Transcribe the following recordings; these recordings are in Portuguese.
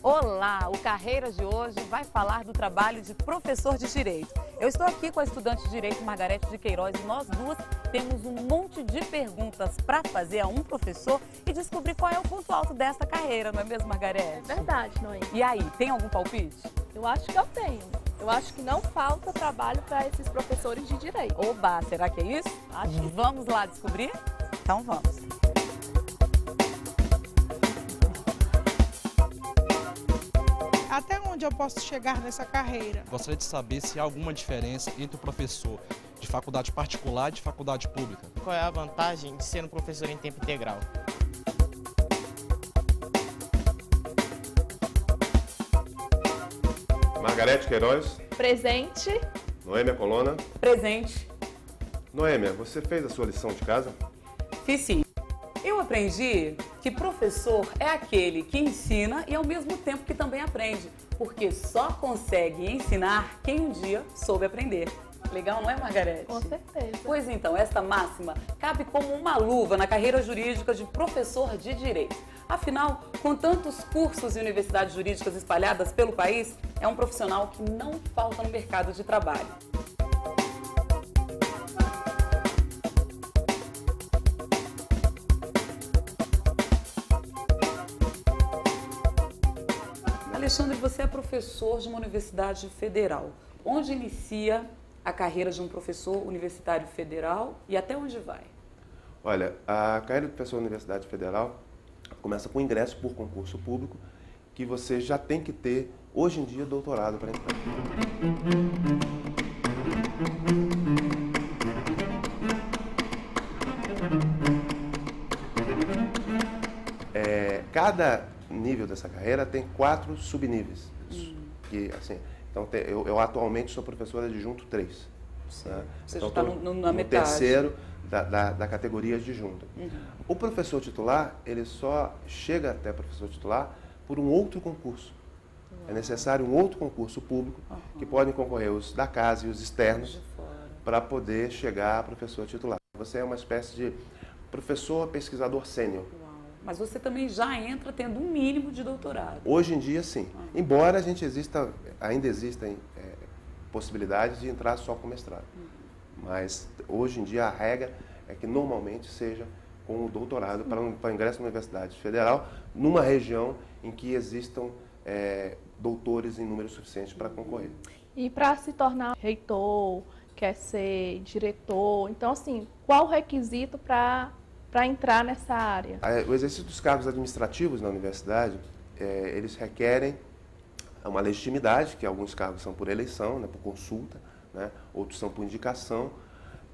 Olá, o Carreiras de hoje vai falar do trabalho de professor de Direito. Eu estou aqui com a estudante de Direito Margarete de Queiroz e nós duas temos um monte de perguntas para fazer a um professor e descobrir qual é o ponto alto dessa carreira, não é mesmo, Margarete? É verdade, Noemi. E aí, tem algum palpite? Eu acho que eu tenho. Eu acho que não falta trabalho para esses professores de Direito. Oba, será que é isso? Acho que vamos lá descobrir? Então vamos. Até onde eu posso chegar nessa carreira? Gostaria de saber se há alguma diferença entre o professor de faculdade particular e de faculdade pública. Qual é a vantagem de ser um professor em tempo integral? Margarete Queiroz. Presente. Noêmia Colonna. Presente. Noêmia, você fez a sua lição de casa? Fiz sim. Eu aprendi que professor é aquele que ensina e ao mesmo tempo que também aprende, porque só consegue ensinar quem um dia soube aprender. Legal, não é, Margarete? Com certeza. Pois então, esta máxima cabe como uma luva na carreira jurídica de professor de Direito. Afinal, com tantos cursos e universidades jurídicas espalhadas pelo país, é um profissional que não falta no mercado de trabalho. Alexandre, você é professor de uma universidade federal. Onde inicia a carreira de um professor universitário federal e até onde vai? Olha, a carreira de professor da Universidade Federal começa com ingresso por concurso público, que você já tem que ter, hoje em dia, doutorado para entrar. Cada nível dessa carreira tem 4 subníveis. Que, assim, então, eu atualmente sou professor adjunto 3. Né? Você Então, já está na no metade. terceiro da categoria adjunto. O professor titular, ele só chega até professor titular por um outro concurso. É necessário um outro concurso público, que podem concorrer os da casa e os externos, para poder chegar a professor titular. Você é uma espécie de professor pesquisador sênior. Mas você também já entra tendo um mínimo de doutorado. Hoje em dia, sim. Embora ainda existem possibilidades de entrar só com mestrado. Mas hoje em dia a regra é que normalmente seja com o doutorado para ingresso na Universidade Federal, numa região em que existam doutores em número suficiente para concorrer. E para se tornar reitor, quer ser diretor, então assim, qual o requisito para entrar nessa área? O exercício dos cargos administrativos na universidade, eles requerem uma legitimidade, que alguns cargos são por eleição, né, por consulta, né, outros são por indicação,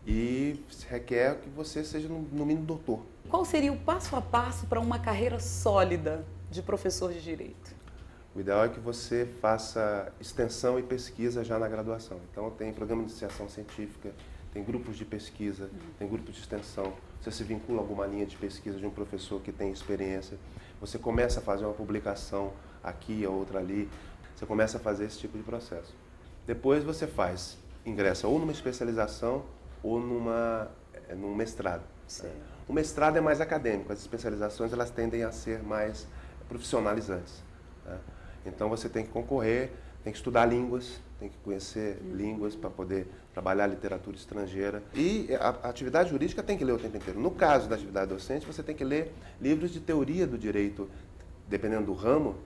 e se requer que você seja, no mínimo, doutor. Qual seria o passo a passo para uma carreira sólida de professor de Direito? O ideal é que você faça extensão e pesquisa já na graduação. Então, tem programa de iniciação científica, tem grupos de pesquisa, tem grupos de extensão. Você se vincula a alguma linha de pesquisa de um professor que tem experiência. Você começa a fazer uma publicação aqui, a outra ali. Você começa a fazer esse tipo de processo. Depois você ingressa ou numa especialização ou num mestrado. Né? O mestrado é mais acadêmico, as especializações elas tendem a ser mais profissionalizantes. Né? Então você tem que concorrer, tem que estudar línguas, tem que conhecer línguas para poder trabalhar literatura estrangeira. E a atividade jurídica tem que ler o tempo inteiro. No caso da atividade docente, você tem que ler livros de teoria do direito, dependendo do ramo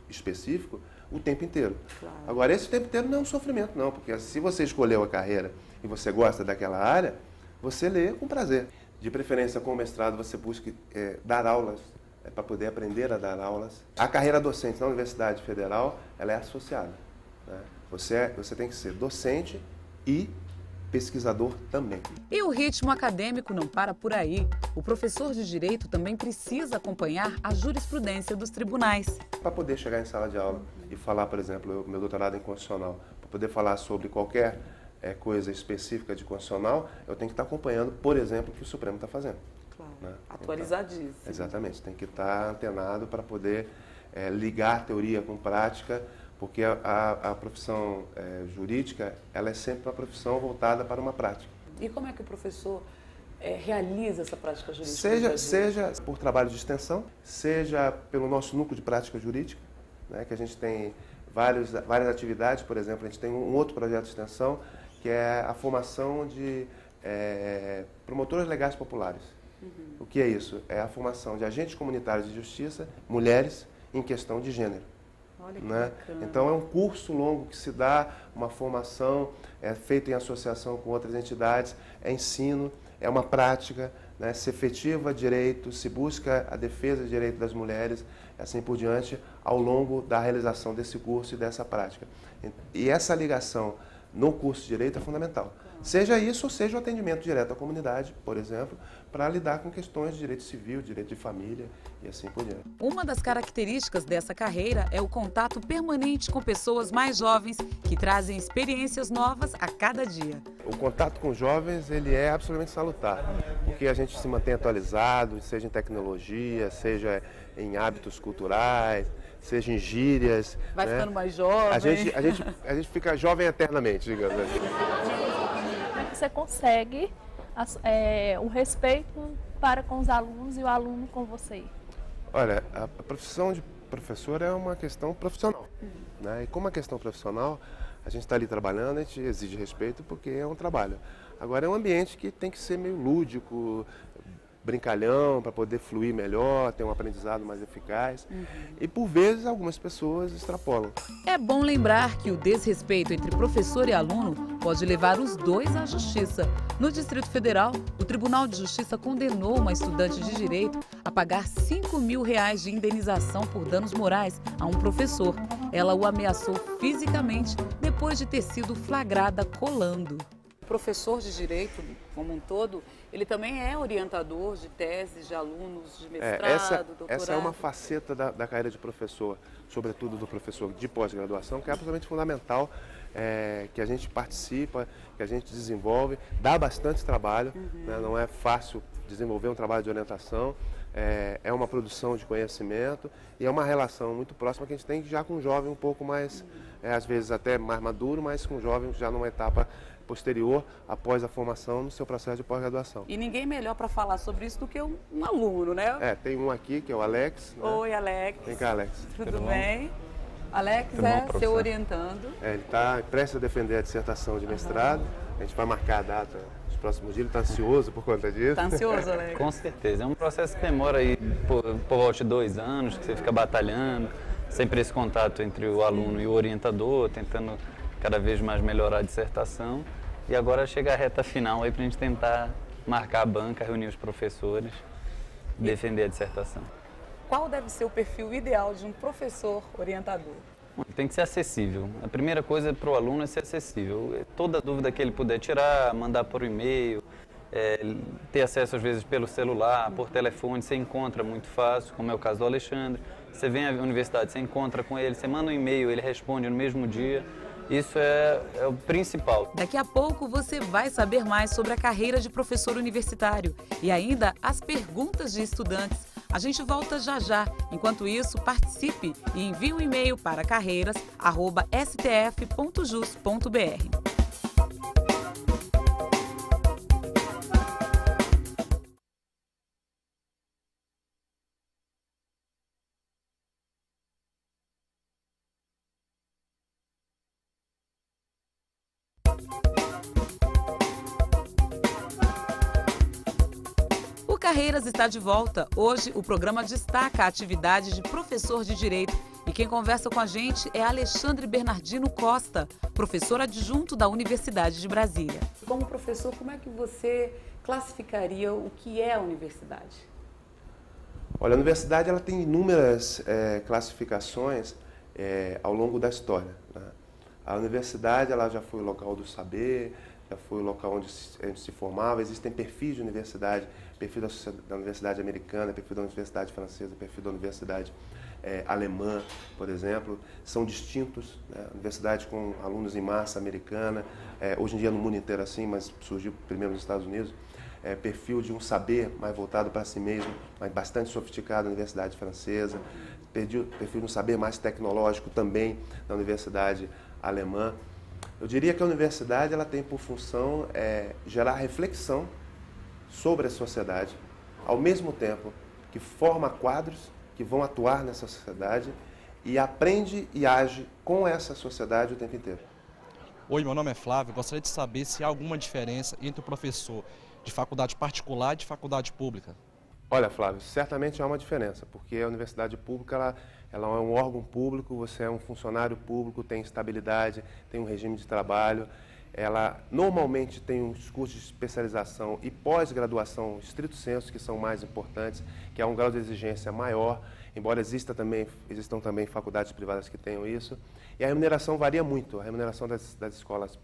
específico, o tempo inteiro. Claro. Agora, esse tempo inteiro não é um sofrimento, não, porque se você escolheu a carreira e você gosta daquela área, você lê com prazer. De preferência, com o mestrado, você busca dar aulas, para poder aprender a dar aulas. A carreira docente na Universidade Federal, ela é associada. Né? Você tem que ser docente e pesquisador também. E o ritmo acadêmico não para por aí. O professor de Direito também precisa acompanhar a jurisprudência dos tribunais. Para poder chegar em sala de aula e falar, por exemplo, meu doutorado em constitucional, para poder falar sobre qualquer coisa específica de constitucional, eu tenho que estar acompanhando, por exemplo, o que o Supremo está fazendo. Claro, né? atualizadíssimo. Então, exatamente, tem que estar antenado para poder ligar teoria com prática, porque a profissão jurídica, ela é sempre uma profissão voltada para uma prática. E como é que o professor realiza essa prática jurídica? Seja por trabalho de extensão, seja pelo nosso núcleo de prática jurídica, né, que a gente tem várias atividades. Por exemplo, a gente tem um outro projeto de extensão, que é a formação de promotores legais populares. O que é isso? É a formação de agentes comunitários de justiça, mulheres, em questão de gênero. Olha que Né? bacana. Então é um curso longo que se dá, uma formação feita em associação com outras entidades, é ensino, é uma prática, né? Se efetiva direito, se busca a defesa de direito das mulheres, assim por diante, ao longo da realização desse curso e dessa prática. E essa ligação no curso de direito é fundamental. Seja isso ou seja o atendimento direto à comunidade, por exemplo, para lidar com questões de direito civil, direito de família e assim por diante. Uma das características dessa carreira é o contato permanente com pessoas mais jovens que trazem experiências novas a cada dia. O contato com jovens, ele é absolutamente salutar, porque a gente se mantém atualizado, seja em tecnologia, seja em hábitos culturais, seja em gírias. Vai né? ficando mais jovem. A gente fica jovem eternamente, digamos assim. Como é que você consegue o respeito para com os alunos e o aluno com você? Olha, a profissão de professor é uma questão profissional. Né? E como uma questão profissional, a gente está ali trabalhando, a gente exige respeito porque é um trabalho. Agora é um ambiente que tem que ser meio lúdico, brincalhão, para poder fluir melhor, ter um aprendizado mais eficaz. E por vezes algumas pessoas extrapolam. É bom lembrar que o desrespeito entre professor e aluno pode levar os dois à justiça. No Distrito Federal, o Tribunal de Justiça condenou uma estudante de direito a pagar R$5.000 de indenização por danos morais a um professor. Ela o ameaçou fisicamente depois de ter sido flagrada colando. O professor de direito, como um todo, ele também é orientador de teses de alunos de mestrado, doutorado. Essa é uma faceta da carreira de professor, sobretudo do professor de pós-graduação, que é absolutamente fundamental, que a gente participa, que a gente desenvolve, dá bastante trabalho, né? Não é fácil desenvolver um trabalho de orientação, é uma produção de conhecimento e é uma relação muito próxima que a gente tem já com um jovem um pouco mais, às vezes até mais maduro, mas com um jovem já numa etapa posterior, após a formação, no seu processo de pós-graduação. E ninguém melhor para falar sobre isso do que um aluno, né? Tem um aqui, que é o Alex. Né? Oi, Alex. Vem cá, Alex. Tudo bem? Alex seu orientando. Ele está prestes a defender a dissertação de mestrado. A gente vai marcar a data nos próximos dias. Ele está ansioso por conta disso. Está ansioso, Alex? Com certeza. É um processo que demora aí por volta de 2 anos, que você fica batalhando. Sempre esse contato entre o aluno e o orientador, tentando cada vez mais melhorar a dissertação. E agora chega a reta final aí para a gente tentar marcar a banca, reunir os professores, defender a dissertação. Qual deve ser o perfil ideal de um professor orientador? Tem que ser acessível. A primeira coisa para o aluno é ser acessível. Toda dúvida que ele puder tirar, mandar por e-mail, ter acesso às vezes pelo celular, por telefone, você encontra muito fácil, como é o caso do Alexandre. Você vem à universidade, você encontra com ele, você manda um e-mail, ele responde no mesmo dia. Isso é o principal. Daqui a pouco você vai saber mais sobre a carreira de professor universitário e ainda as perguntas de estudantes. A gente volta já já. Enquanto isso, participe e envie um e-mail para carreiras@stf.jus.br. Carreiras está de volta. Hoje o programa destaca a atividade de professor de direito. E quem conversa com a gente é Alexandre Bernardino Costa, professor adjunto da Universidade de Brasília. Como professor, como é que você classificaria o que é a universidade? Olha, a universidade ela tem inúmeras classificações ao longo da história. Né? A universidade ela já foi o local do saber, já foi o local onde se formava. Existem perfis de universidade, perfil da universidade americana, perfil da universidade francesa, perfil da universidade alemã, por exemplo, são distintos. Né? Universidade com alunos em massa americana, hoje em dia no mundo inteiro assim, mas surgiu primeiro nos Estados Unidos, perfil de um saber mais voltado para si mesmo, mas bastante sofisticado na universidade francesa, perfil de um saber mais tecnológico também na universidade alemã. Eu diria que a universidade ela tem por função gerar reflexão sobre a sociedade, ao mesmo tempo que forma quadros que vão atuar nessa sociedade e aprende e age com essa sociedade o tempo inteiro. Oi, meu nome é Flávio. Gostaria de saber se há alguma diferença entre o professor de faculdade particular e de faculdade pública. Olha, Flávio, certamente há uma diferença, porque a universidade pública ela é um órgão público, você é um funcionário público, tem estabilidade, tem um regime de trabalho. Ela normalmente tem uns cursos de especialização e pós-graduação estrito sensu, que são mais importantes, que é um grau de exigência maior, embora existam também faculdades privadas que tenham isso. E a remuneração varia muito. A remuneração das escolas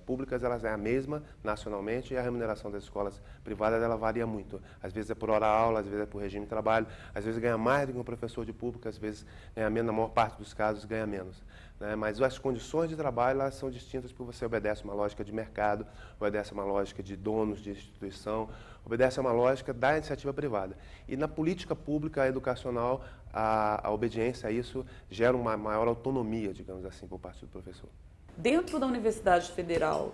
públicas ela é a mesma nacionalmente e a remuneração das escolas privadas ela varia muito. Às vezes é por hora-aula, às vezes é por regime de trabalho, às vezes ganha mais do que um professor de pública, às vezes ganha menos, na maior parte dos casos ganha menos. Né? Mas as condições de trabalho elas são distintas porque você obedece uma lógica de mercado, obedece uma lógica de donos de instituição, obedece a uma lógica da iniciativa privada. E na política pública educacional, a obediência a isso gera uma maior autonomia, digamos assim, por parte do professor. Dentro da Universidade Federal,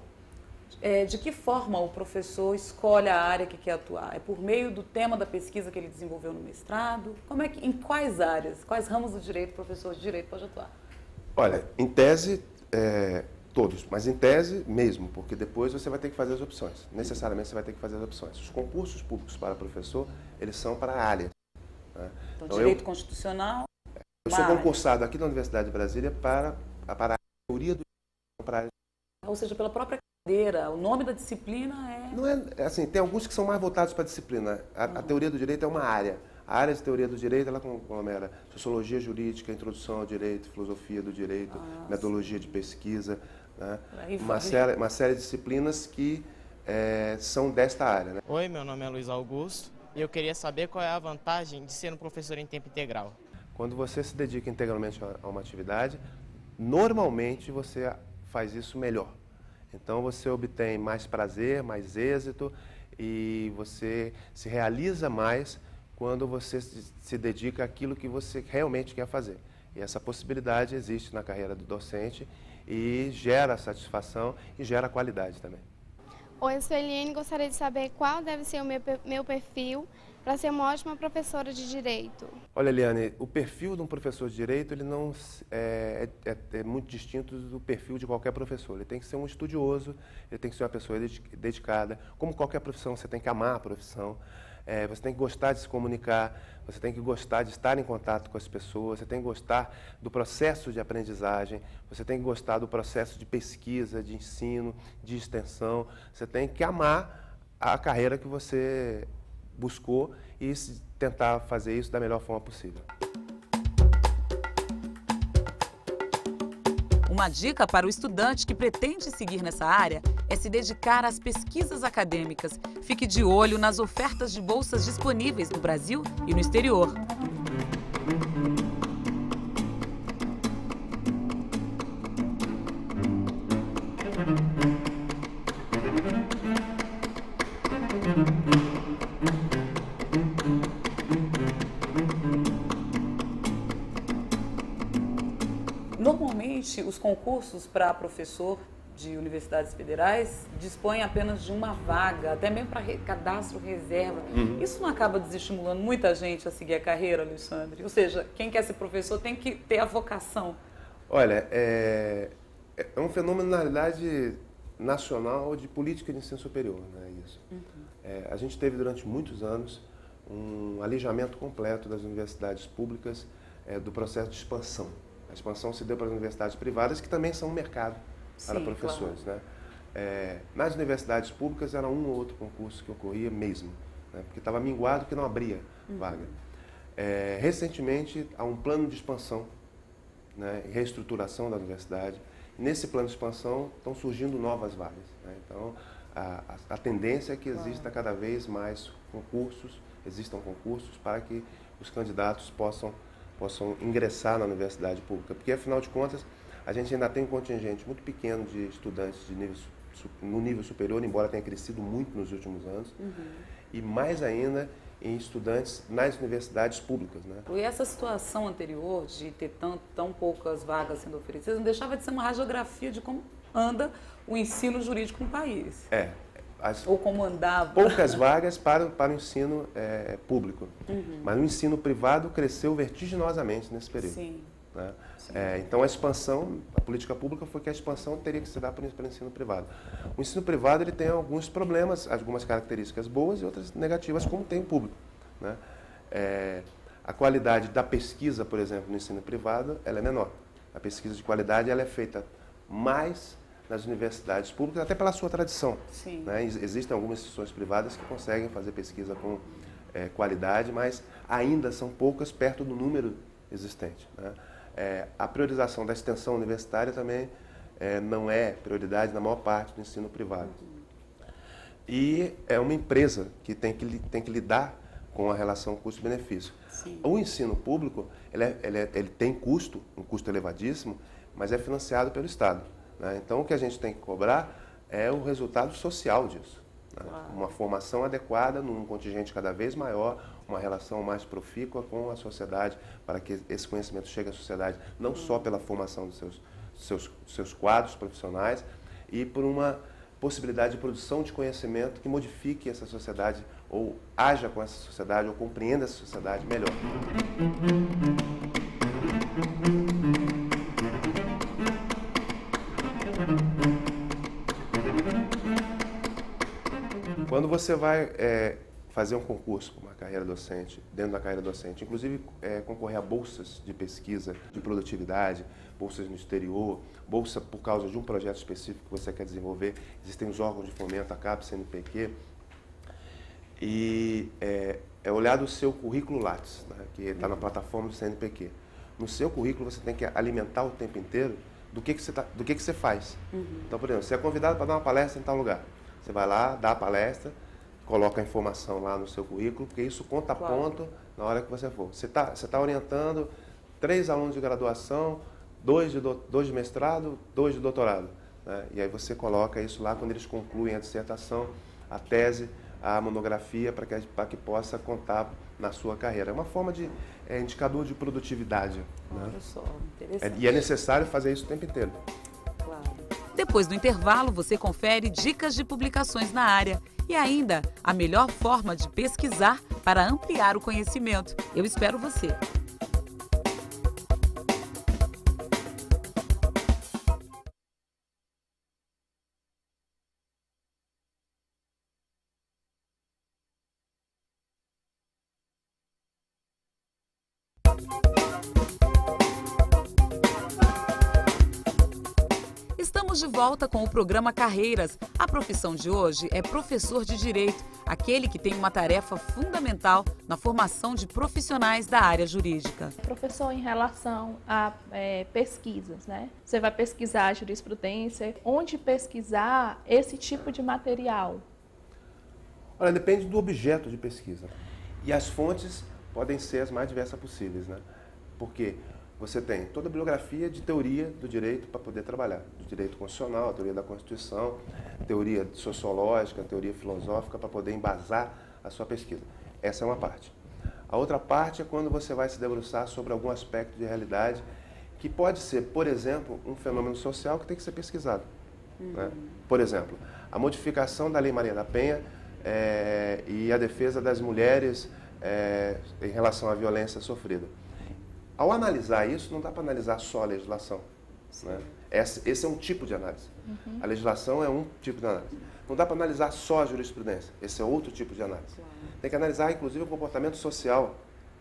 de que forma o professor escolhe a área que quer atuar? É por meio do tema da pesquisa que ele desenvolveu no mestrado? Em quais áreas, quais ramos do direito o professor de direito pode atuar? Olha, em tese, todos, mas em tese mesmo, porque depois você vai ter que fazer as opções. Necessariamente você vai ter que fazer as opções. Os concursos públicos para professor, eles são para a área. Né? Então, direito constitucional? Eu sou concursado aqui na Universidade de Brasília para a teoria do Ou seja, pela própria cadeira, o nome da disciplina é... Não é assim, tem alguns que são mais voltados para a disciplina. A teoria do direito é uma área. A área de teoria do direito, ela conglomera sociologia jurídica, introdução ao direito, filosofia do direito, metodologia de pesquisa, né? Uma série de disciplinas que são desta área. Né? Oi, meu nome é Luiz Augusto e eu queria saber qual é a vantagem de ser um professor em tempo integral. Quando você se dedica integralmente a uma atividade, normalmente você faz isso melhor. Então você obtém mais prazer, mais êxito e você se realiza mais quando você se dedica àquilo que você realmente quer fazer. E essa possibilidade existe na carreira do docente e gera satisfação e gera qualidade também. Oi, eu sou Eliane, gostaria de saber qual deve ser o meu perfil para ser uma ótima professora de Direito. Olha, Eliane, o perfil de um professor de Direito ele não é muito distinto do perfil de qualquer professor. Ele tem que ser um estudioso, ele tem que ser uma pessoa dedicada. Como qualquer profissão, você tem que amar a profissão, você tem que gostar de se comunicar, você tem que gostar de estar em contato com as pessoas, você tem que gostar do processo de aprendizagem, você tem que gostar do processo de pesquisa, de ensino, de extensão. Você tem que amar a carreira que você buscou e tentar fazer isso da melhor forma possível. Uma dica para o estudante que pretende seguir nessa área é se dedicar às pesquisas acadêmicas. Fique de olho nas ofertas de bolsas disponíveis no Brasil e no exterior. Normalmente, os concursos para professor de universidades federais dispõem apenas de uma vaga, até mesmo para cadastro reserva. Isso não acaba desestimulando muita gente a seguir a carreira, Alexandre? Ou seja, quem quer ser professor tem que ter a vocação. Olha, é um fenômeno, na realidade, nacional de política de ensino superior, né, isso. A gente teve durante muitos anos um alijamento completo das universidades públicas do processo de expansão. A expansão se deu para as universidades privadas, que também são um mercado para professores. Claro. Né? Nas universidades públicas era um ou outro concurso que ocorria mesmo, né? Porque estava minguado que não abria vaga. Recentemente, há um plano de expansão, né, e reestruturação da universidade. Nesse plano de expansão estão surgindo novas vagas. Né? Então, a tendência é que exista cada vez mais existam concursos para que os candidatos possam ingressar na universidade pública, porque, afinal de contas, a gente ainda tem um contingente muito pequeno de estudantes no nível superior, embora tenha crescido muito nos últimos anos, e mais ainda em estudantes nas universidades públicas. Né? E essa situação anterior de ter tão poucas vagas sendo oferecidas não deixava de ser uma radiografia de como anda o ensino jurídico no país. Ou como andava. Poucas vagas para o ensino público. Mas o ensino privado cresceu vertiginosamente nesse período. Sim. né? Então a expansão, a política pública foi que a expansão teria que se dar para o ensino privado. O ensino privado ele tem alguns problemas, algumas características boas e outras negativas, como tem o público, né? A qualidade da pesquisa, por exemplo, no ensino privado, ela é menor. A pesquisa de qualidade ela é feita mais nas universidades públicas, até pela sua tradição, né? Existem algumas instituições privadas que conseguem fazer pesquisa com qualidade, mas ainda são poucas perto do número existente, né? A priorização da extensão universitária também não é prioridade na maior parte do ensino privado. E é uma empresa que tem que lidar com a relação custo-benefício. O ensino público ele tem custo, um custo elevadíssimo, mas é financiado pelo Estado, né? Então o que a gente tem que cobrar é o resultado social disso, né? Uma formação adequada num contingente cada vez maior, uma relação mais profícua com a sociedade, para que esse conhecimento chegue à sociedade, não só pela formação dos seus quadros profissionais, e por uma possibilidade de produção de conhecimento que modifique essa sociedade, ou haja com essa sociedade, ou compreenda essa sociedade melhor. Quando você vai fazer um concurso, uma carreira docente, dentro da carreira docente, inclusive concorrer a bolsas de pesquisa, de produtividade, bolsas no exterior, bolsa por causa de um projeto específico que você quer desenvolver, existem os órgãos de fomento, a CAPES, CNPq, e é olhado o seu currículo Lattes, né, que está na plataforma do CNPq. No seu currículo você tem que alimentar o tempo inteiro do que você faz. Então, por exemplo, você é convidado para dar uma palestra em tal lugar. Você vai lá, dá a palestra, coloca a informação lá no seu currículo, porque isso conta ponto na hora que você for. Você tá orientando 3 alunos de graduação, 2 de mestrado, 2 de doutorado, né? E aí você coloca isso lá quando eles concluem a dissertação, a tese, a monografia, para que possa contar na sua carreira. É uma forma de indicador de produtividade, né? Olha só, interessante. E é necessário fazer isso o tempo inteiro. Depois do intervalo, você confere dicas de publicações na área e ainda a melhor forma de pesquisar para ampliar o conhecimento. Eu espero você. Estamos de volta com o programa Carreiras. A profissão de hoje é professor de Direito, aquele que tem uma tarefa fundamental na formação de profissionais da área jurídica. Professor, em relação a pesquisas, né? Você vai pesquisar jurisprudência, onde pesquisar esse tipo de material? Olha, depende do objeto de pesquisa. E as fontes podem ser as mais diversas possíveis, né? Porque você tem toda a bibliografia de teoria do direito para poder trabalhar. Do direito constitucional, a teoria da Constituição, teoria sociológica, teoria filosófica, para poder embasar a sua pesquisa. Essa é uma parte. A outra parte é quando você vai se debruçar sobre algum aspecto de realidade que pode ser, por exemplo, um fenômeno social que tem que ser pesquisado, né? Por exemplo, a modificação da Lei Maria da Penha e a defesa das mulheres em relação à violência sofrida. Ao analisar isso, não dá para analisar só a legislação, né? Esse é um tipo de análise. A legislação é um tipo de análise. Não dá para analisar só a jurisprudência. Esse é outro tipo de análise. Tem que analisar, inclusive, o comportamento social,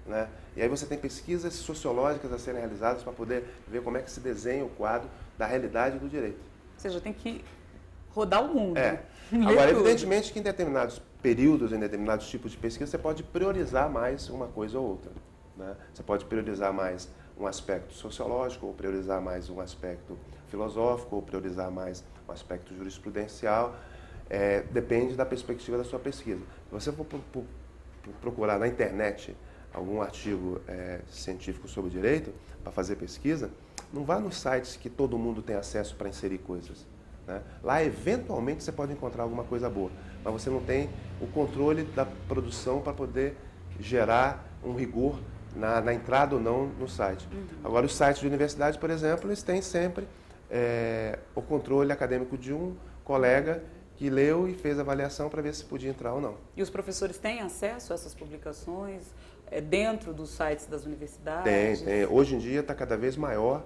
né? E aí você tem pesquisas sociológicas a serem realizadas para poder ver como é que se desenha o quadro da realidade do direito. Ou seja, tem que rodar o mundo. Agora, evidentemente que em determinados períodos, em determinados tipos de pesquisa, você pode priorizar mais uma coisa ou outra, né? Você pode priorizar mais um aspecto sociológico, ou priorizar mais um aspecto filosófico, ou priorizar mais um aspecto jurisprudencial. Depende da perspectiva da sua pesquisa. Se você for procurar na internet algum artigo científico sobre direito, para fazer pesquisa, não vá nos sites que todo mundo tem acesso para inserir coisas, né? Lá, eventualmente, você pode encontrar alguma coisa boa, mas você não tem o controle da produção para poder gerar um rigor na entrada ou não no site. Agora, os sites de universidade, por exemplo, eles têm sempre o controle acadêmico de um colega que leu e fez a avaliação para ver se podia entrar ou não. E os professores têm acesso a essas publicações? dentro dos sites das universidades? Tem. Hoje em dia está cada vez maior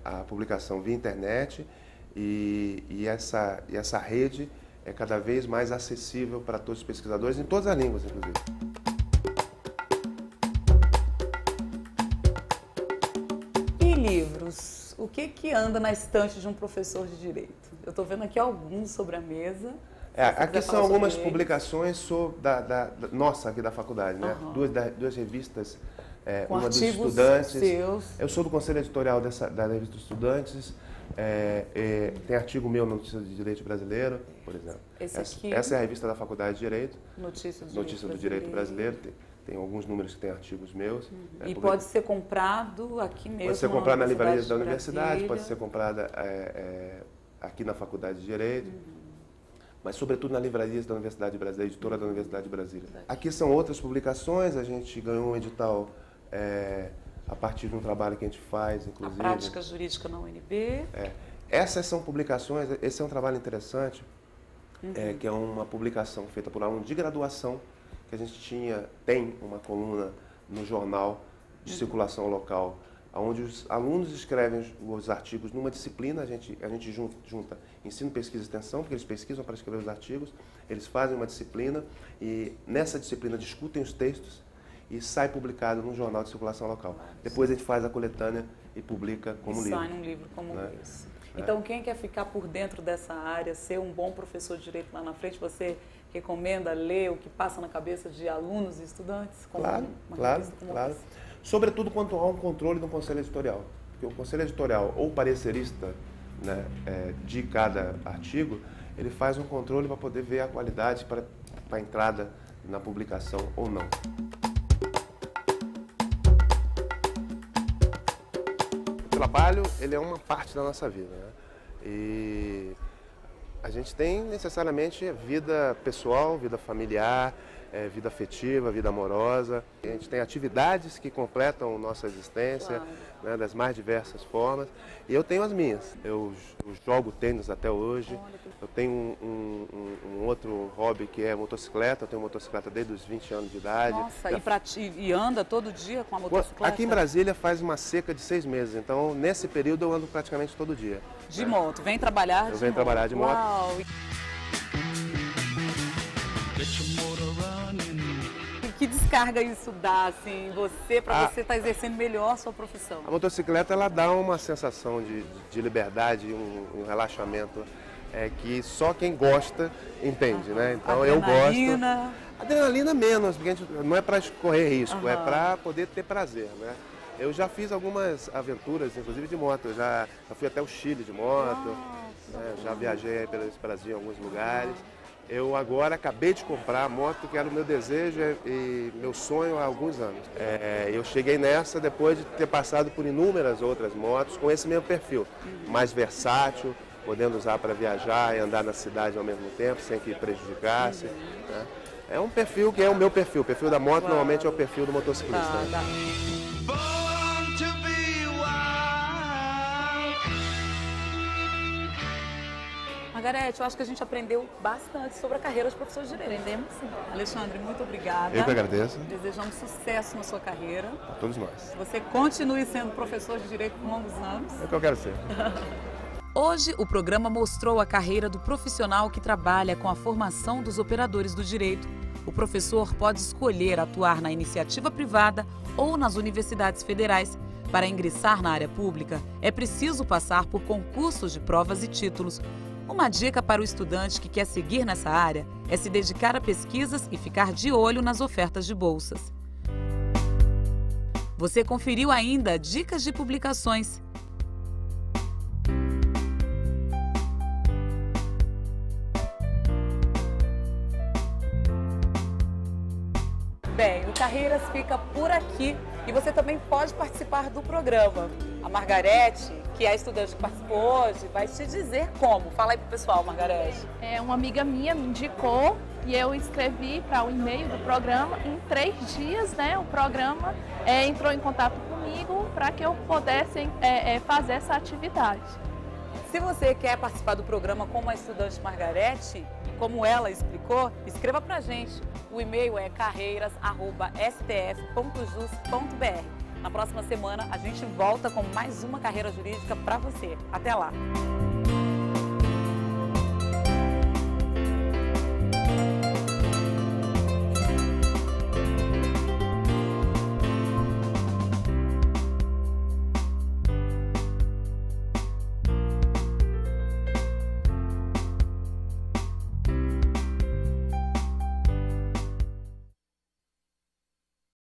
a publicação via internet e essa rede é cada vez mais acessível para todos os pesquisadores, em todas as línguas, inclusive. E livros? O que anda na estante de um professor de Direito? Eu estou vendo aqui alguns sobre a mesa. Aqui são algumas publicações nossa aqui da faculdade, né? Duas revistas, uma dos estudantes. Seus. Eu sou do conselho editorial da revista dos estudantes. Tem artigo meu no Notícias do Direito Brasileiro, por exemplo. Essa é a revista da Faculdade de Direito. Notícias do Direito Brasileiro. Tem alguns números que tem artigos meus. E pode ser comprado aqui mesmo? Pode ser comprado na livraria da universidade, pode ser comprada aqui na Faculdade de Direito. Mas sobretudo na livraria da Universidade Brasileira, editora da Universidade de Brasília. Aqui são outras publicações, a gente ganhou um edital a partir de um trabalho que a gente faz, inclusive. A prática jurídica na UNB. Essas são publicações, esse é um trabalho interessante, que é uma publicação feita por aluno de graduação, que a gente tem uma coluna no jornal de circulação local, onde os alunos escrevem os artigos numa disciplina, a gente junta ensino, pesquisa e extensão, porque eles pesquisam para escrever os artigos, eles fazem uma disciplina e nessa disciplina discutem os textos e sai publicado num jornal de circulação local. Depois a gente faz a coletânea e publica como livro. Sai num livro como esse. Então, quem quer ficar por dentro dessa área, ser um bom professor de Direito lá na frente, você recomenda ler o que passa na cabeça de alunos e estudantes? Claro. Sobretudo quando há um controle do conselho editorial. Porque o conselho editorial ou parecerista, né, de cada artigo, ele faz um controle para poder ver a qualidade para a entrada na publicação ou não. O trabalho, ele é uma parte da nossa vida, né? E a gente tem necessariamente vida pessoal, vida familiar, vida afetiva, vida amorosa. A gente tem atividades que completam nossa existência, né, das mais diversas formas. E eu tenho as minhas. Eu jogo tênis até hoje. Eu tenho um outro hobby que é motocicleta. Eu tenho motocicleta desde os 20 anos de idade. Nossa, e anda todo dia com a motocicleta? Aqui em Brasília faz uma seca de 6 meses. Então, nesse período, eu ando praticamente todo dia. De moto? Vem trabalhar de moto? Eu venho trabalhar de moto. Uau. Que descarga isso dá, assim, em você, para você estar exercendo melhor a sua profissão? A motocicleta, ela dá uma sensação de liberdade, um relaxamento que só quem gosta entende, né? Então eu gosto. Adrenalina menos, porque não é para correr risco, é para poder ter prazer, né? Eu já fiz algumas aventuras, inclusive de moto. Eu já fui até o Chile de moto, né? Já viajei pelo Brasil em alguns lugares. Eu agora acabei de comprar a moto, que era o meu desejo e meu sonho há alguns anos. Eu cheguei nessa depois de ter passado por inúmeras outras motos com esse mesmo perfil, mais versátil, podendo usar para viajar e andar na cidade ao mesmo tempo, sem que prejudicasse. Né? É um perfil que é o meu perfil. O perfil da moto normalmente é o perfil do motociclista. Margarete, eu acho que a gente aprendeu bastante sobre a carreira de professor de Direito. Aprendemos sim. Alexandre, muito obrigada. Eu que agradeço. Desejamos sucesso na sua carreira. A todos nós. Você continue sendo professor de Direito por longos anos. É o que eu quero ser. Hoje, o programa mostrou a carreira do profissional que trabalha com a formação dos operadores do direito. O professor pode escolher atuar na iniciativa privada ou nas universidades federais. Para ingressar na área pública, é preciso passar por concursos de provas e títulos. Uma dica para o estudante que quer seguir nessa área é se dedicar a pesquisas e ficar de olho nas ofertas de bolsas. Você conferiu ainda dicas de publicações. Bem, o Carreiras fica por aqui e você também pode participar do programa. A Margarete, que é a estudante que participou hoje, vai te dizer como. Fala aí pro pessoal, Margarete. Uma amiga minha me indicou e eu escrevi para o e-mail do programa. Em 3 dias, né, o programa entrou em contato comigo para que eu pudesse fazer essa atividade. Se você quer participar do programa como a estudante Margarete, como ela explicou, escreva pra gente. O e-mail é carreiras@stf.jus.br. Na próxima semana a gente volta com mais uma carreira jurídica para você. Até lá!